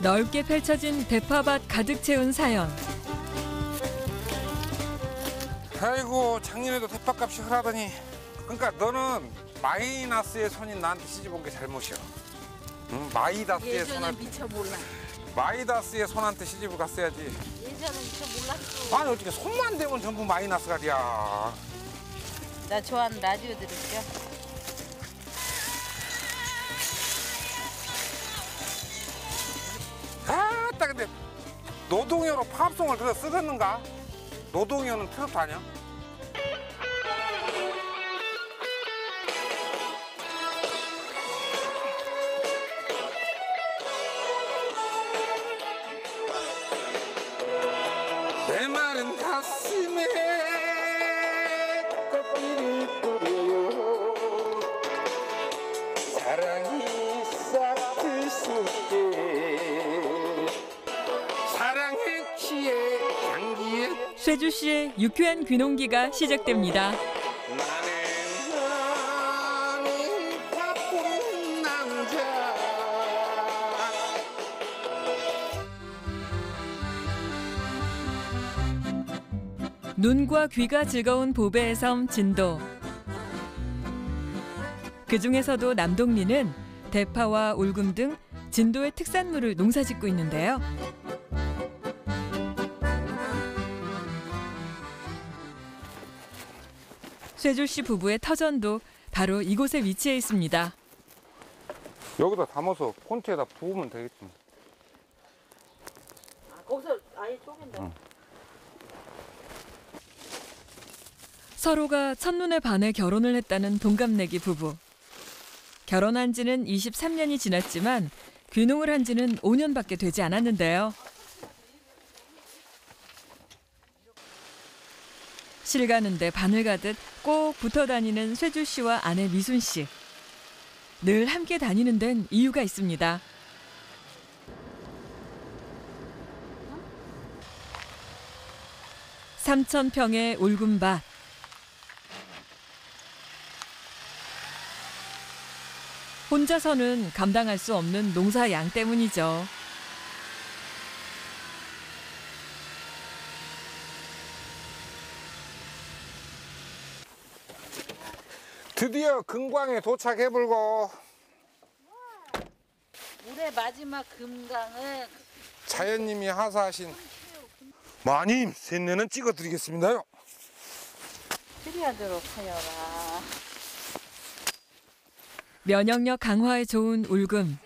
넓게 펼쳐진 대파밭 가득 채운 사연. 아이고 작년에도 대파값이 흔하더니. 그러니까 너는 마이너스의 손인 나한테 시집온 게 잘못이야. 응? 마이다스의 손한테. 미처 몰라. 마이다스의 손한테 시집을 갔어야지. 예전에 미처 몰랐어. 아니 어떻게 손만 대면 전부 마이너스가 돼야. 나 좋아하는 라디오 들을게요. 아따 근데 노동요로 팝송을 들어 쓰겠는가? 노동요는 트로트 아니야? 내 마른 가슴에 꽃길을 뿌려요. 사랑이 싹 들쑥게 사랑에 취해 향기에 쇠주 씨의 유쾌한 귀농기가 시작됩니다. 나는 바쁜 남자. 눈과 귀가 즐거운 보배의 섬 진도. 그중에서도 남동리는 대파와 울금 등 진도의 특산물을 농사짓고 있는데요. 쇠줄 씨 부부의 터전도 바로 이곳에 위치해 있습니다. 여기다 담아서 콘티에다 부으면 되겠지. 거기서 아예 쪼갠다. 응. 서로가 첫눈에 반해 결혼을 했다는 동갑내기 부부. 결혼한 지는 23년이 지났지만 귀농을 한 지는 5년밖에 되지 않았는데요. 실 가는데 바늘 가듯 꼭 붙어 다니는 쇠줄 씨와 아내 미순 씨. 늘 함께 다니는 데는 이유가 있습니다. (3,000평의) 울금밭. 혼자서는 감당할 수 없는 농사양 때문이죠. 드디어 금광에 도착해불고 올해 마지막 금강을 자연님이 하사하신 마님 셋내는 찍어드리겠습니다요. 처리하도록 하여라. 면역력 강화에 좋은 울금.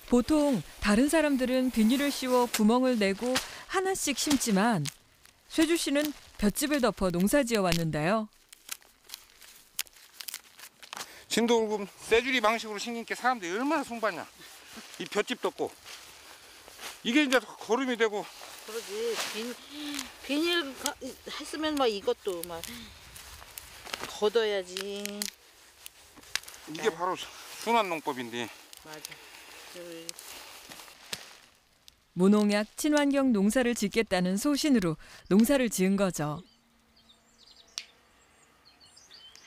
보통 다른 사람들은 비닐을 씌워 구멍을 내고 하나씩 심지만 쇠주 씨는 볏짚을 덮어 농사지어 왔는데요. 진도 울금 쇠줄이 방식으로 생긴 게 사람들이 얼마나 숭봤냐. 이 볏짚 덮고 이게 이제 거름이 되고. 그러지. 비닐 했으면 막 이것도 막 걷어야지. 이게 바로 순환 농법인데. 맞아. 무농약 친환경 농사를 짓겠다는 소신으로 농사를 지은 거죠.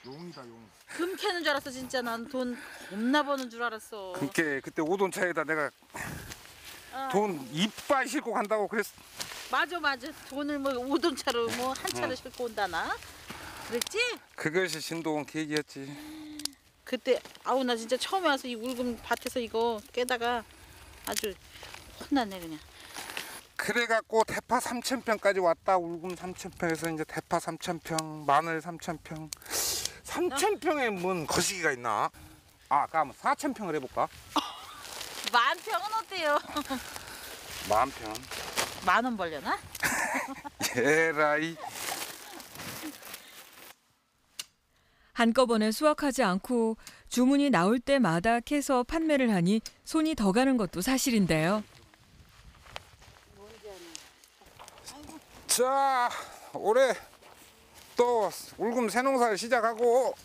용이다 용. 금 캐는 줄 알았어 진짜. 난 돈 겁나 버는 줄 알았어. 그때 오돈차에다 내가 돈 이빨 싣고 간다고 그랬어. 맞아. 돈을 뭐 우동차로 뭐 한 차를 싣고 온다나. 그랬지? 그것이 진도원 계기였지. 그때 아우 나 진짜 처음에 와서 이 울금 밭에서 이거 깨다가 아주 혼났네 그냥. 그래갖고 대파 3,000평까지 왔다. 울금 3,000평에서 이제 대파 3,000평, 마늘 3,000평. 3,000평에 뭔 거시기가 있나? 아, 그럼 4,000평을 해볼까? 10,000평은 어때요? 10,000평. 10,000원 벌려나? 에라이. 한꺼번에 수확하지 않고 주문이 나올 때마다 캐서 판매를 하니 손이 더 가는 것도 사실인데요. 자, 올해 또 울금 새농사를 시작하고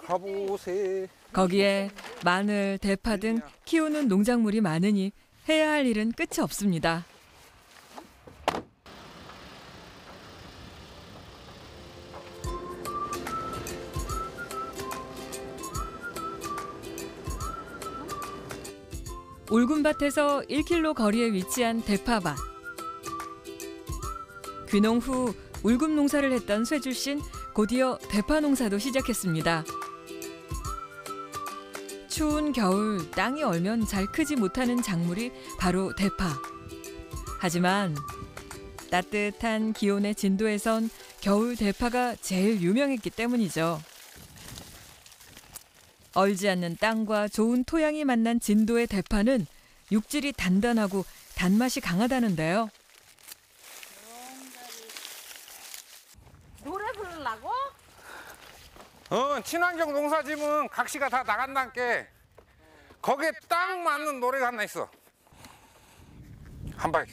가보세. 거기에 마늘, 대파 등 키우는 농작물이 많으니 해야 할 일은 끝이 없습니다. 울금밭에서 1km 거리에 위치한 대파밭. 귀농 후 울금 농사를 했던 쇠주 씨는 곧이어 대파 농사도 시작했습니다. 추운 겨울 땅이 얼면 잘 크지 못하는 작물이 바로 대파. 하지만 따뜻한 기온의 진도에선 겨울 대파가 제일 유명했기 때문이죠. 얼지 않는 땅과 좋은 토양이 만난 진도의 대파는 육질이 단단하고 단맛이 강하다는데요. 노래 부르려고? 친환경 농사지면 각시가 다 나간다니까. 거기에 딱 맞는 노래가 하나 있어. 한 발.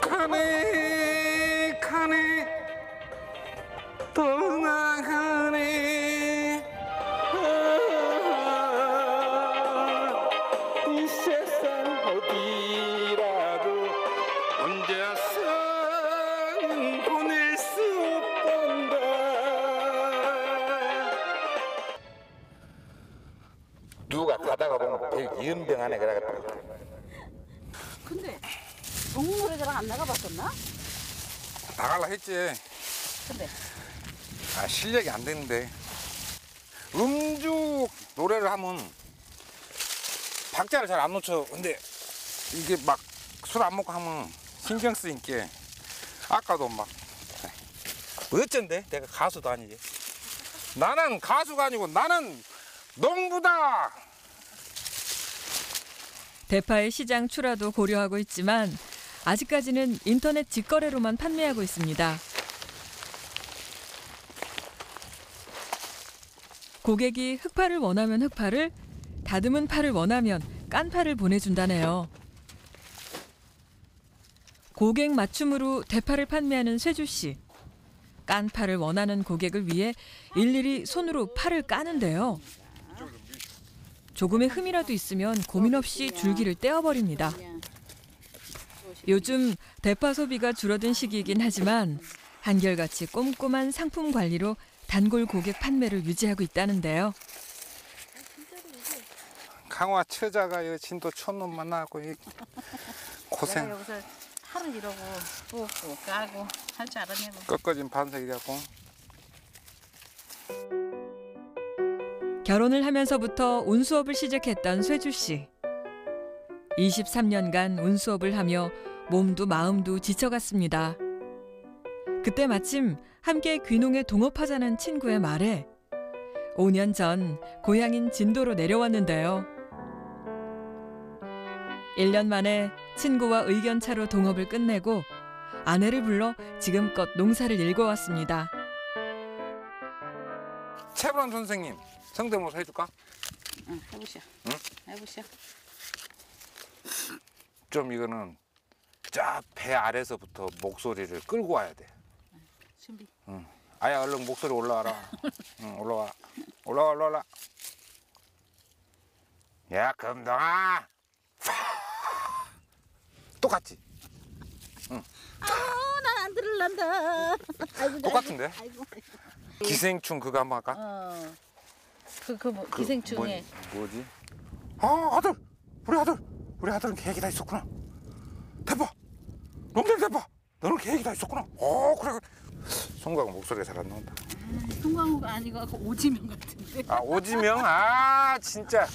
가네 가네 떠나가네 이 세상 어디라도 혼자서 보낼 수 없단다. 누가 가다가 보면 별 이은병 안에 그래가지고 근데 동물 노래자랑 안 나가봤었나? 나갈라 했지. 근데 실력이 안 되는데. 음주 노래를 하면 박자를 잘 안 놓쳐. 근데 이게 막 술 안 먹고 하면 신경 쓰이니까. 아까도 막 어쩐데? 내가 가수도 아니지. 나는 가수가 아니고 나는 농부다. 대파의 시장 출하도 고려하고 있지만 아직까지는 인터넷 직거래로만 판매하고 있습니다. 고객이 흑파를 원하면 흑파를, 다듬은 파를 원하면 깐 파를 보내준다네요. 고객 맞춤으로 대파를 판매하는 쇠주 씨. 깐 파를 원하는 고객을 위해 일일이 손으로 파를 까는데요. 조금의 흠이라도 있으면 고민 없이 줄기를 떼어버립니다. 요즘 대파 소비가 줄어든 시기이긴 하지만 한결같이 꼼꼼한 상품 관리로 단골 고객 판매를 유지하고 있다는데요. 강화 처자가 여 진도 촌놈 만나고 고생. 내가 여기서 하루 이러고 뽑고 까고 할 줄 알았냐고. 꺾어진 반석이라고. 결혼을 하면서부터 운수업을 시작했던 쇠주 씨. 23년간 운수업을 하며 몸도 마음도 지쳐갔습니다. 그때 마침 함께 귀농에 동업하자는 친구의 말에 5년 전 고향인 진도로 내려왔는데요. 1년 만에 친구와 의견차로 동업을 끝내고 아내를 불러 지금껏 농사를 일궈왔습니다. 채브란 선생님 성대모사 해줄까? 응, 해보시오. 응? 해보시오. 좀 이거는 쫙 배 아래서부터 목소리를 끌고 와야 돼. 준비. 응. 아야 얼른 목소리 올라와라. 응, 올라와. 올라와. 야 금동아. 똑같지? 난 안 들을란다. 아이고, 똑같은데? 아이고. 기생충 그거 한번 할까? 뭐, 기생충에. 뭐지? 아 아들! 우리 아들은 계획이 다 있었구나. 대파! 놈들 대파! 너는 계획이 다 있었구나. 그래. 송강 목소리가 잘 안 나온다. 송강호가 아니고 오지명 같은데. 아 오지명? 진짜.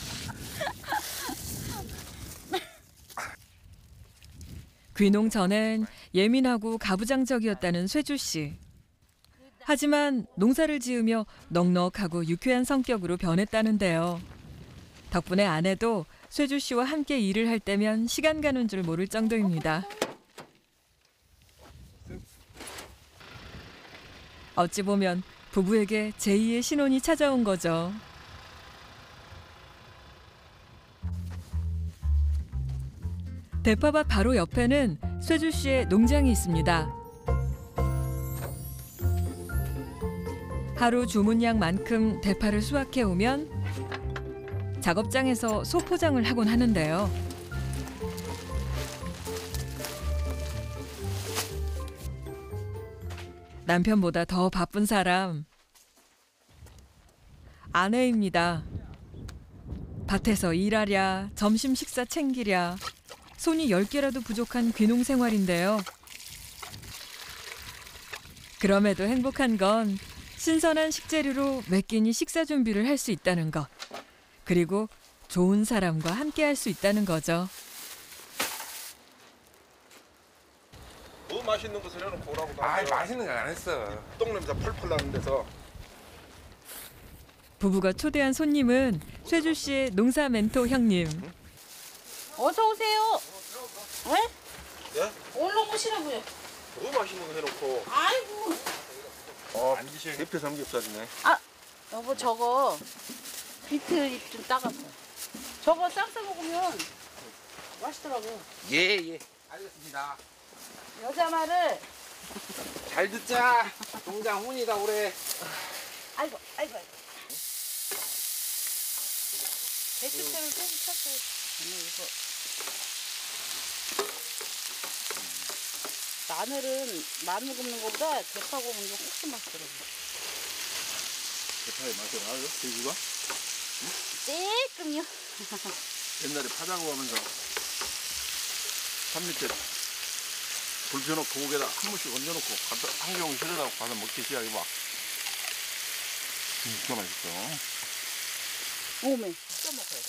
귀농 전엔 예민하고 가부장적이었다는 쇠주 씨. 하지만 농사를 지으며 넉넉하고 유쾌한 성격으로 변했다는데요. 덕분에 아내도 쇠주 씨와 함께 일을 할 때면 시간 가는 줄 모를 정도입니다. 어찌 보면 부부에게 제2의 신혼이 찾아온 거죠. 대파밭 바로 옆에는 쇠주 씨의 농장이 있습니다. 하루 주문량만큼 대파를 수확해 오면 작업장에서 소포장을 하곤 하는데요. 남편보다 더 바쁜 사람. 아내입니다. 밭에서 일하랴, 점심 식사 챙기랴, 손이 10개라도 부족한 귀농 생활인데요. 그럼에도 행복한 건 신선한 식재료로 매 끼니 식사 준비를 할 수 있다는 것. 그리고 좋은 사람과 함께 할 수 있다는 거죠. 뭐 맛있는 곳을 해놓고 오라고. 아, 맛있는 거 안 했어. 똥냄새 펄펄 나는 데서. 부부가 초대한 손님은 쇠주 씨의 농사 멘토 형님. 어서 오세요. 네? 예? 얼른 오시라고요. 뭐 맛있는 거 해놓고. 아이고. 앉으시오. 대표 삼겹살이네. 여보 저거 비트 잎 좀 따갔어. 저거 쌈싸 먹으면 맛있더라고. 예. 알겠습니다. 여자 말을. 잘 듣자. 동장 혼이다 오래. 아이고. 백숙대로 좀 쳤어. 이거. 마늘은 마늘 굽는 것보다 대파 굽는 게 훨씬 맛있더라고. 대파의 맛을 알아요? 돼지가? 조금요. 옛날에 파자고 하면서 산 밑에 불 펴놓고 고기에다 한 번씩 얹어놓고 한 경우 실어다고 가서 먹기 시작해봐. 진짜 맛있어. 오메. 쪄 먹어야 돼.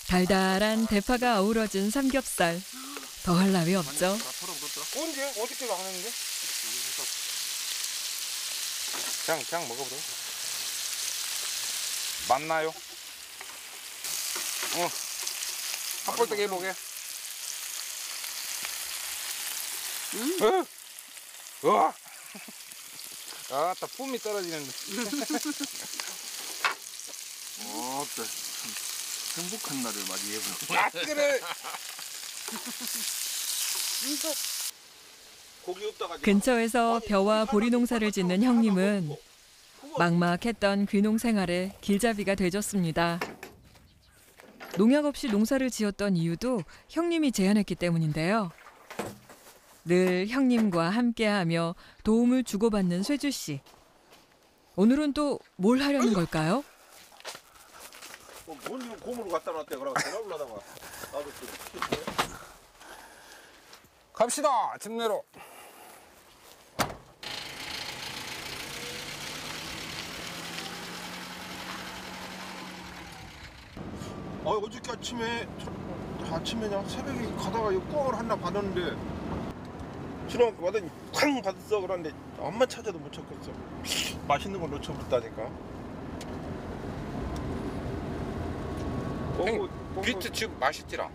달달한 대파가 어우러진 삼겹살. 더할 나위 없죠. 다 털어버렸더라. 언제? 어저께 나왔는데? 그냥 먹어보자. 맞나요? 핫볼떡 해보게. 우와. 아따 뿜이 떨어지는데. 어때? 행복한 날을 맞이해보는. 아 그래. 이거 고기 없다가 근처에서 벼와 보리 농사를 짓는 형님은 막막했던 귀농 생활에 길잡이가 되줬습니다. 농약 없이 농사를 지었던 이유도 형님이 제안했기 때문인데요. 늘 형님과 함께하며 도움을 주고받는 쇠주 씨. 오늘은 또 뭘 하려는 걸까요? 뭔 이거 고무로 갖다 놨대. 그러고 전화불러다가 나도 또 갑시다. 집 내로. 어저께 아침에 그냥 새벽에 가다가 이 꽁을 하나 받았는데 지나가고 받더니 쾅 받았어. 그런데 암만 찾아도 못 찾겠어. 맛있는 걸 놓쳐버렸다니까. 비트 칩 맛있지라.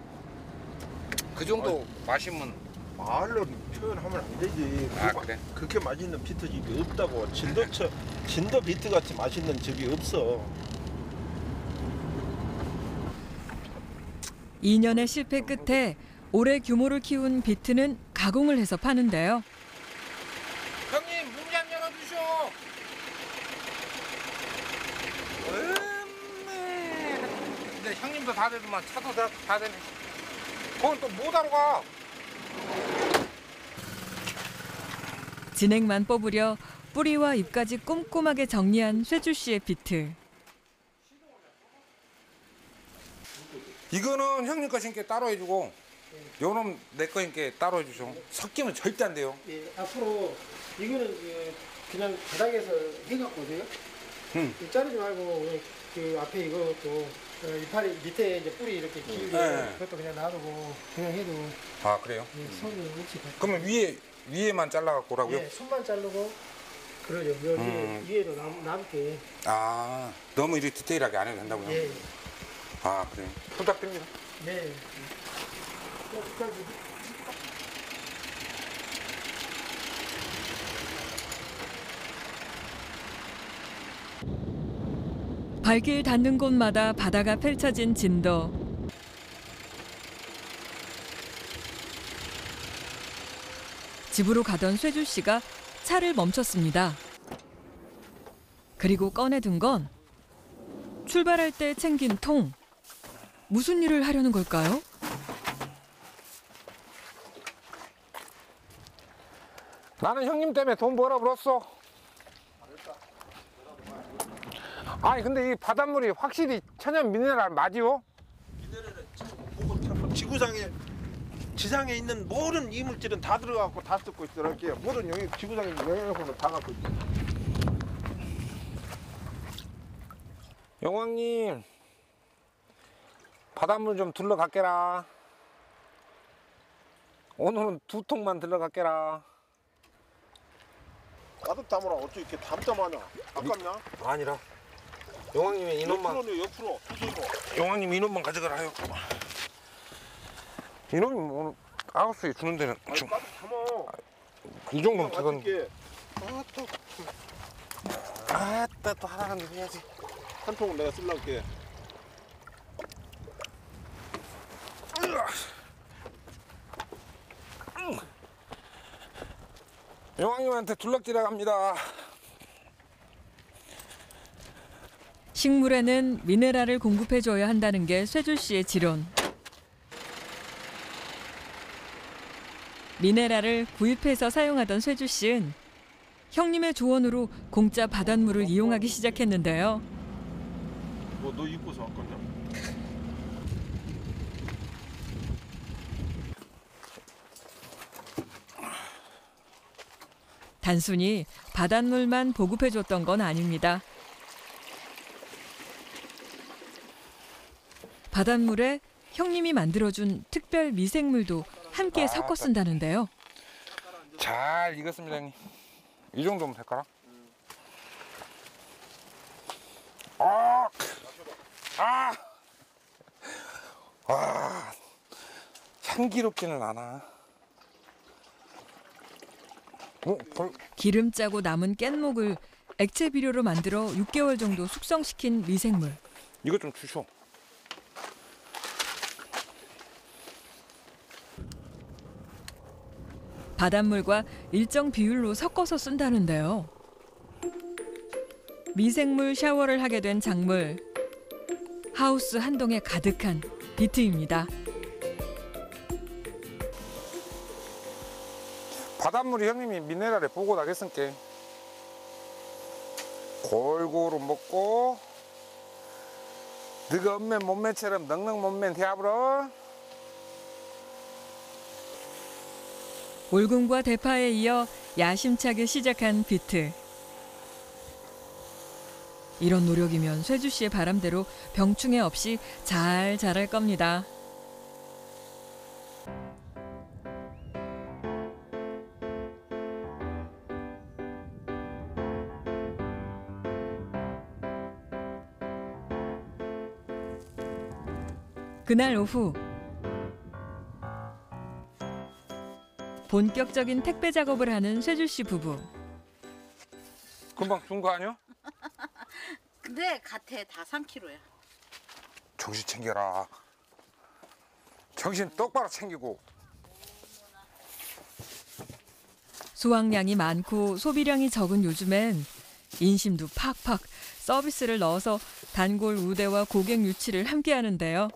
그 정도 마시면. 말로 표현하면 안 되지. 아 그래? 그렇게 맛있는 비트집이 없다고. 진도 비트 같이 맛있는 집이 없어. 2년의 실패 끝에 올해 규모를 키운 비트는 가공을 해서 파는데요. 형님 문장 열어주쇼. 근데 형님도 다 되더만 차도 다 되네. 그건 또 못 하러 가. 진액만 뽑으려 뿌리와 잎까지 꼼꼼하게 정리한 쇠주 씨의 비트. 이거는 형님 거 신께 따로 해주고 요놈 내 거 신께 따로 해주셔. 섞이면 절대 안 돼요. 예, 앞으로 이거는 그냥 바닥에서 해갖고 돼요. 자르지 말고 그 앞에 이것도 이파리 밑에 이제 뿌리 이렇게 길게 네. 그것도 그냥 놔두고 그냥 해도 아 그래요? 손이 일치 가. 그러면 위에만 잘라갖고 오라고요? 예, 손만 자르고 그러죠. 여기 위에도 남게. 아 너무 이렇게 디테일하게 안 해도 된다고요? 예, 아 그래요? 부탁드립니다. 네. 발길 닿는 곳마다 바다가 펼쳐진 진도. 집으로 가던 쇠주 씨가 차를 멈췄습니다. 그리고 꺼내든 건 출발할 때 챙긴 통. 무슨 일을 하려는 걸까요? 나는 형님 때문에 돈 벌어 벌었어. 아니 근데 이 바닷물이 확실히 천연 미네랄 맞이요? 지상에 있는 모든 이물질은 다 들어가고 다 썩고 있어. 이렇게 모든 지구상에 있는 영양소는 다 갖고 있어. 영왕님 바닷물 좀 둘러갈게라. 오늘은 2통만 들러갈게라. 나도 담으라. 어떻게 이렇게 담담하냐? 아깝냐? 아니라 영왕님이 이놈만 옆으로 두세고. 영왕님 이놈만 가져가라요. 이놈이 오늘 아우스에 주는 데는 좀 나도 담아. 이 정도면 되건. 맞을게. 아따 또 하나는 해야지. 한 통은 내가 쓸란게. 영왕님한테 둘럭지러 갑니다. 식물에는 미네랄을 공급해줘야 한다는 게 쇠줄 씨의 지론. 미네랄을 구입해서 사용하던 쇠줄 씨는 형님의 조언으로 공짜 바닷물을 이용하기 시작했는데요. 뭐 너 입고서 왔겠냐? 단순히 바닷물만 보급해줬던 건 아닙니다. 바닷물에 형님이 만들어준 특별 미생물도 함께 섞어 쓴다는데요. 잘 익었습니다, 형님. 이 정도면 될까나? 와, 향기롭지는 않아. 기름 짜고 남은 깻목을 액체 비료로 만들어 6개월 정도 숙성시킨 미생물. 이거 좀 주쇼. 바닷물과 일정 비율로 섞어서 쓴다는데요. 미생물 샤워를 하게 된 작물. 하우스 한 동에 가득한 비트입니다. 바닷물이 형님이 미네랄에 보고 나겠으니까 골고루 먹고 너가 엄맨 몸매처럼 넉넉 몸맨 대합으로. 올금과 대파에 이어 야심차게 시작한 비트. 이런 노력이면 쇠주 씨의 바람대로 병충해 없이 잘 자랄 겁니다. 그날 오후 본격적인 택배 작업을 하는 쇠주 씨 부부. 금방 준 거 아니야? 근데 갓해 다 3kg야. 정신 챙겨라. 정신 똑바로 챙기고. 수확량이 많고 소비량이 적은 요즘엔 인심도 팍팍 서비스를 넣어서 단골 우대와 고객 유치를 함께 하는데요.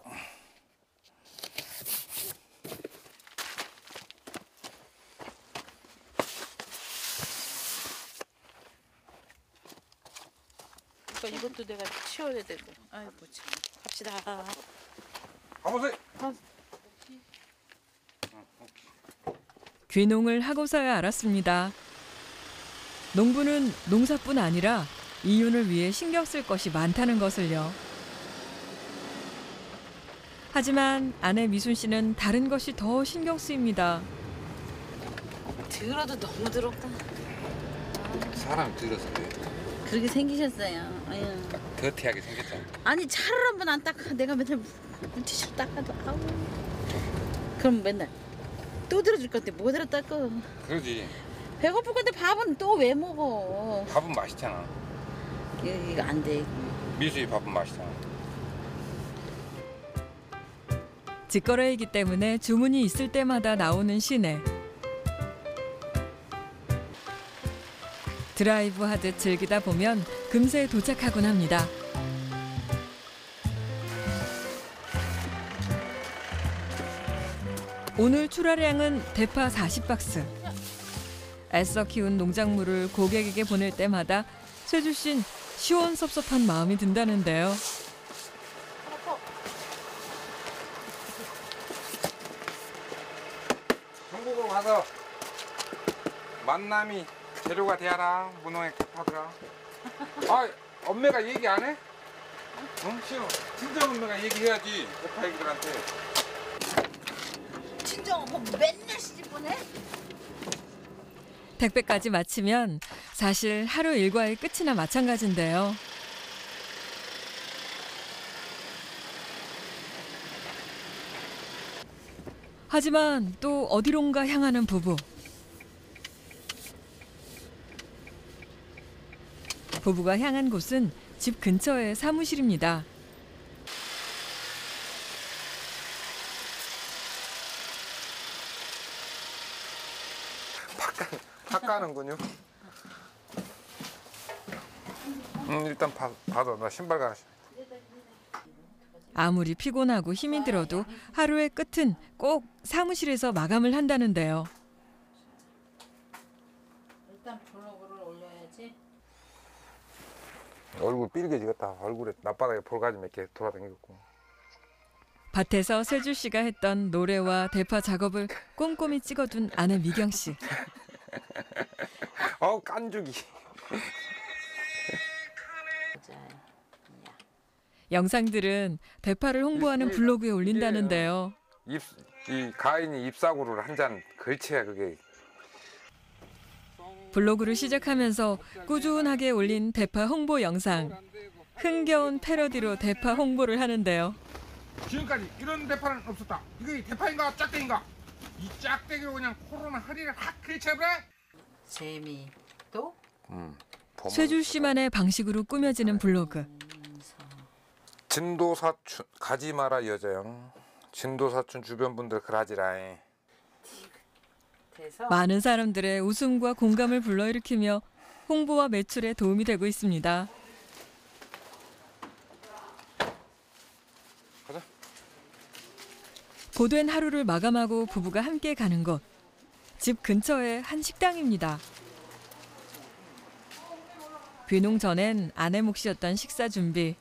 이것도 내가 치워야 되고. 아이고 참. 갑시다. 가보세요. 귀농을 하고서야 알았습니다. 농부는 농사뿐 아니라 이윤을 위해 신경 쓸 것이 많다는 것을요. 하지만 아내 미순 씨는 다른 것이 더 신경 쓰입니다. 들어도 너무 더럽다. 사람이 들어서 그래. 그렇게 생기셨어요. 아유. 더티하게 생겼잖아. 아니 차를 한 번 안 닦아. 내가 맨날 물티슈 닦아도 아우. 그럼 맨날 또 들어줄 건데 뭐 들어 닦아. 그러지. 배고플 건데 밥은 또 왜 먹어. 밥은 맛있잖아. 이거 안 돼. 미수이 밥은 맛있잖아. 직거래이기 때문에 주문이 있을 때마다 나오는 시내. 드라이브 하듯 즐기다 보면 금세 도착하곤 합니다. 오늘 출하량은 대파 40박스. 애써 키운 농작물을 고객에게 보낼 때마다 쇠주 씨는 시원섭섭한 마음이 든다는데요. 중국으로 가서 만남이 재료가 되어라 무농약 대파들아. 아, 엄매가 얘기 안 해? 응? 싫어. 친정 엄매가 얘기해야지 대파 애기들한테. 친정 엄마 맨날 시집 보내? 택배까지 마치면 사실 하루 일과의 끝이나 마찬가지인데요. 하지만 또 어디론가 향하는 부부. 부부가 향한 곳은 집 근처의 사무실입니다. 닦아는군요. 일단 받아. 나 신발 가라. 아무리 피곤하고 힘이 들어도 하루의 끝은 꼭 사무실에서 마감을 한다는데요. 일단 블로그를 올려야지. 얼굴 삐리게지겠다. 얼굴에 낮바닥에 볼가지 몇 개 돌아다니겠고. 밭에서 세주 씨가 했던 노래와 대파 작업을 꼼꼼히 찍어둔 아내 미경 씨. 깐죽이. 영상들은 대파를 홍보하는 블로그에 올린다는데요. 이 가인이 잎사구를 한 잔 걸쳐야 그게. 블로그를 시작하면서 꾸준하게 올린 대파 홍보 영상. 흥겨운 패러디로 대파 홍보를 하는데요. 지금까지 이런 대파는 없었다. 이게 대파인가 짝대기인가? 이 짝대기로 그냥 코로나 허리를 확 걸쳐버려. 재미도 쇠주 씨만의 방식으로 꾸며지는 블로그. 진도사춘 가지 마라 여자영. 진도사춘 주변 분들 그러지라. 돼서 많은 사람들의 웃음과 공감을 불러일으키며 홍보와 매출에 도움이 되고 있습니다. 가자. 고된 하루를 마감하고 부부가 함께 가는 곳. 집 근처의 한 식당입니다. 귀농 전엔 아내 몫이었던 식사 준비.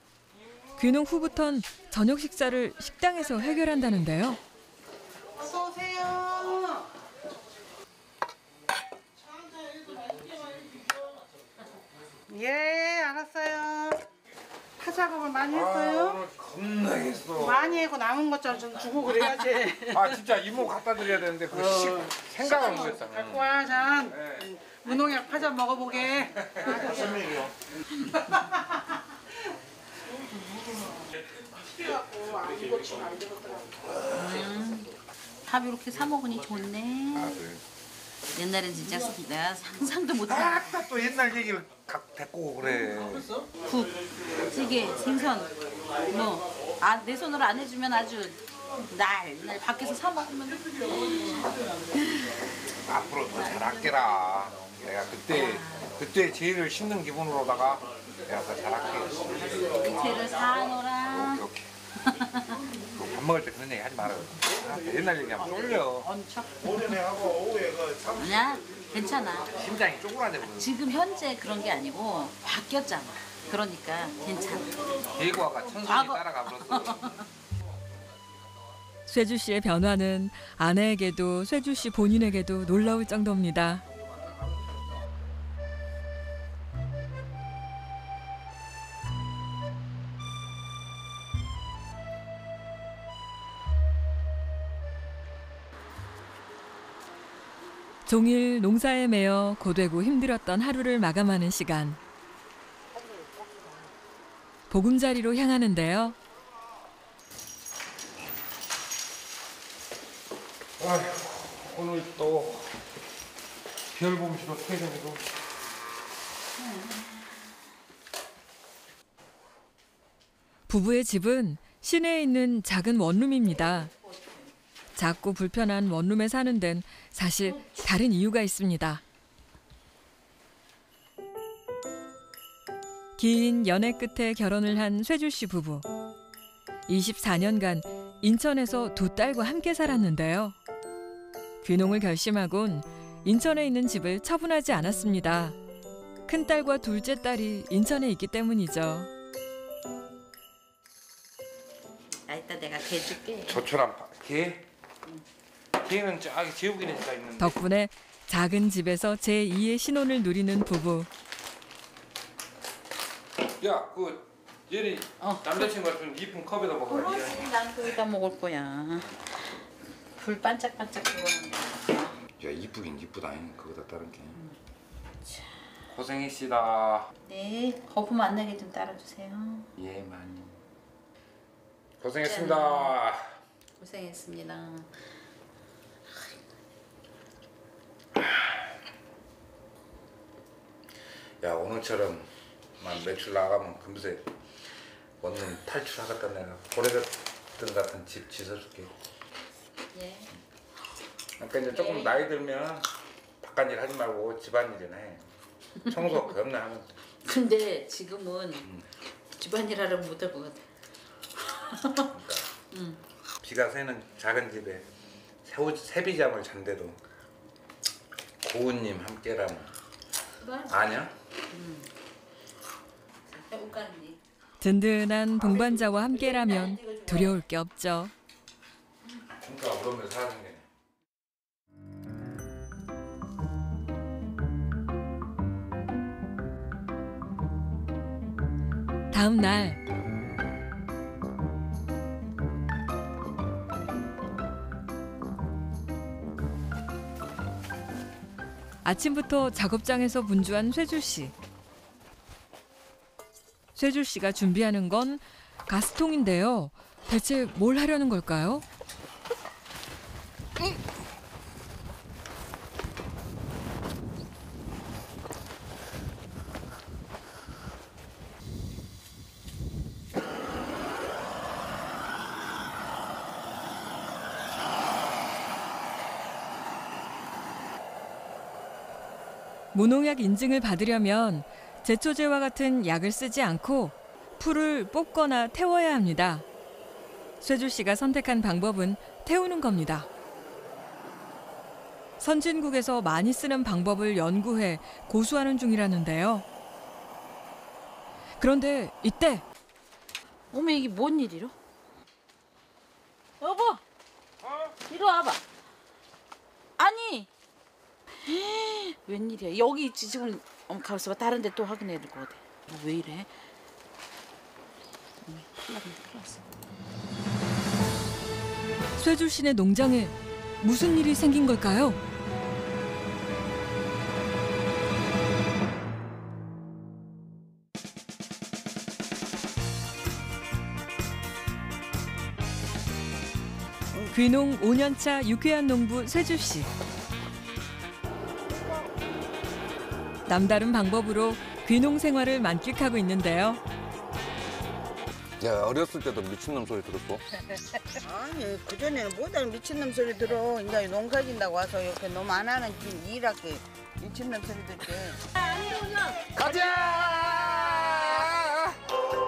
귀농 후부턴 저녁 식사를 식당에서 해결한다는데요. 어서 오세요. 예, 알았어요. 파 작업을 많이 했어요? 겁나 했어. 많이 하고 남은 것 좀 주고 그래야지. 진짜 이모 갖다 드려야 되는데 그 생각을 못했어. 갖고 와, 잔. 무농약 파전 먹어보게. 밥 이렇게 사 먹으니 좋네. 옛날엔 진짜 내가 상상도 못한 또 옛날 얘기를 데리고 그래. 국, 찌개, 생선 내 손으로 안 해주면 아주 날 밖에서 사 먹으면 앞으로 더 잘할게라. 내가 그때 제일을 씹는 기분으로다가 내가 더 잘할게. 밑에를 사놓으라. 오케이. 밥 먹을 때 그런 얘기 하지 말아요. 옛날 얘기하면 쫄려. 엄청. 오전에 하고 오후에 아니야, 괜찮아. 심장이 쪼그라져. 지금 현재 그런 게 아니고 바뀌었잖아. 그러니까 괜찮아. 예고아가 천성이 과거. 따라가 버렸어. 쇠주 씨의 변화는 아내에게도 쇠주 씨 본인에게도 놀라울 정도입니다. 종일 농사에 매여 고되고 힘들었던 하루를 마감하는 시간. 보금자리로 향하는데요. 오늘 또 별봄시로 퇴근이고. 부부의 집은 시내에 있는 작은 원룸입니다. 작고 불편한 원룸에 사는 데는 사실 다른 이유가 있습니다. 긴 연애 끝에 결혼을 한 쇠주 씨 부부. 24년간 인천에서 두 딸과 함께 살았는데요. 귀농을 결심하곤 인천에 있는 집을 처분하지 않았습니다. 큰딸과 둘째 딸이 인천에 있기 때문이죠. 아, 이따 내가 개 줄게. 조촐한 개? 개는 저기 지옥이니까 있는데. 덕분에 작은 집에서 제2의 신혼을 누리는 부부. 야, 그 얘리 남자친구가 좀 이쁜 컵에다 먹어라. 그러지, 난 거기다 먹을 거야. 불 반짝반짝 그거는. 야, 이쁘긴 이쁘다. 그거다 다른 게. 고생했시다. 네, 거품 안 나게 좀 따라주세요. 예, 많이. 고생했습니다. 고생했습니다. 야, 오늘처럼 매출 나가면 금세 원룸 탈출하겠다. 내가 고래같은 같은 집 짓어줄게. 예. 그러니까 이제 조금 나이 들면 바깥일 하지 말고 집안일이나 해. 청소 겁나 하면. 근데 지금은 집안일 하려고 못할 것 같아. 그러니까 비가 새는 작은 집에 새비잠을 잔데도 고은님 함께라면 아니야? 해볼까니? 든든한 동반자와 함께라면 두려울 게 없죠. 그러니까 우러면 사는 게. 다음 날 아침부터 작업장에서 분주한 쇠줄 씨. 쇠줄 씨가 준비하는 건 가스통인데요. 대체 뭘 하려는 걸까요? 무농약 인증을 받으려면 제초제와 같은 약을 쓰지 않고 풀을 뽑거나 태워야 합니다. 쇠줄 씨가 선택한 방법은 태우는 겁니다. 선진국에서 많이 쓰는 방법을 연구해 고수하는 중이라는데요. 그런데 이때 어머, 이게 뭔 일이로? 여보, 이리 와봐. 아니, 웬일이야? 여기 있지 지금. 가만있어 봐. 다른 데 또 확인해야 될 것 같아. 왜 이래? 큰일 났네, 큰일 났어. 쇠줄 씨네 농장에 무슨 일이 생긴 걸까요? 귀농 5년차 유쾌한 농부 쇠줄 씨. 남다른 방법으로 귀농 생활을 만끽하고 있는데요. 야, 어렸을 때도 미친놈 소리 들었고. 아니 그전에는 뭐다 미친놈 소리 들어. 이제 농사 짓다고 와서 이렇게 너무 안 하는 일할게 미친놈 소리 듣지. 가자!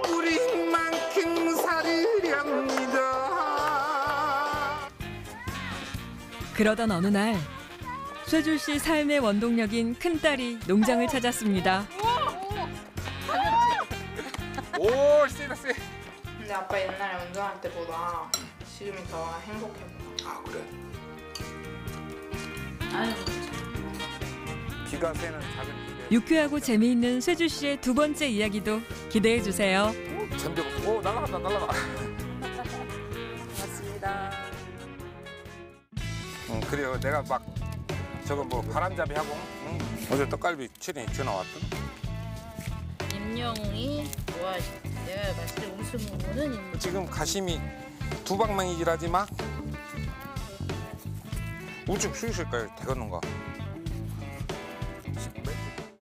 우리만큼 살으렵니다. 그러던 어느 날 쇠줄 씨 삶의 원동력인 큰딸이 농장을 찾았습니다. 오, 세다 세. 근데 아빠 옛날에 운동할 때보다 지금이 더 행복해 보여. 아, 그래. 아유, 비가 새는 작은 집에. 유쾌하고 재미있는 쇠줄 씨의 두 번째 이야기도 기대해 주세요. 전대. 오, 날아간다, 날아가. 맞습니다. 그래요. 내가 막 저거 뭐 바람잡이 하고. 어제 떡갈비 출연이 전화 왔던. 임영웅이 좋아하시대. 내가 봤을 때 우승 후보는 임영웅. 지금 가심이 두 방망이질하지 마. 우측 쉬우실까요? 대걷는 거.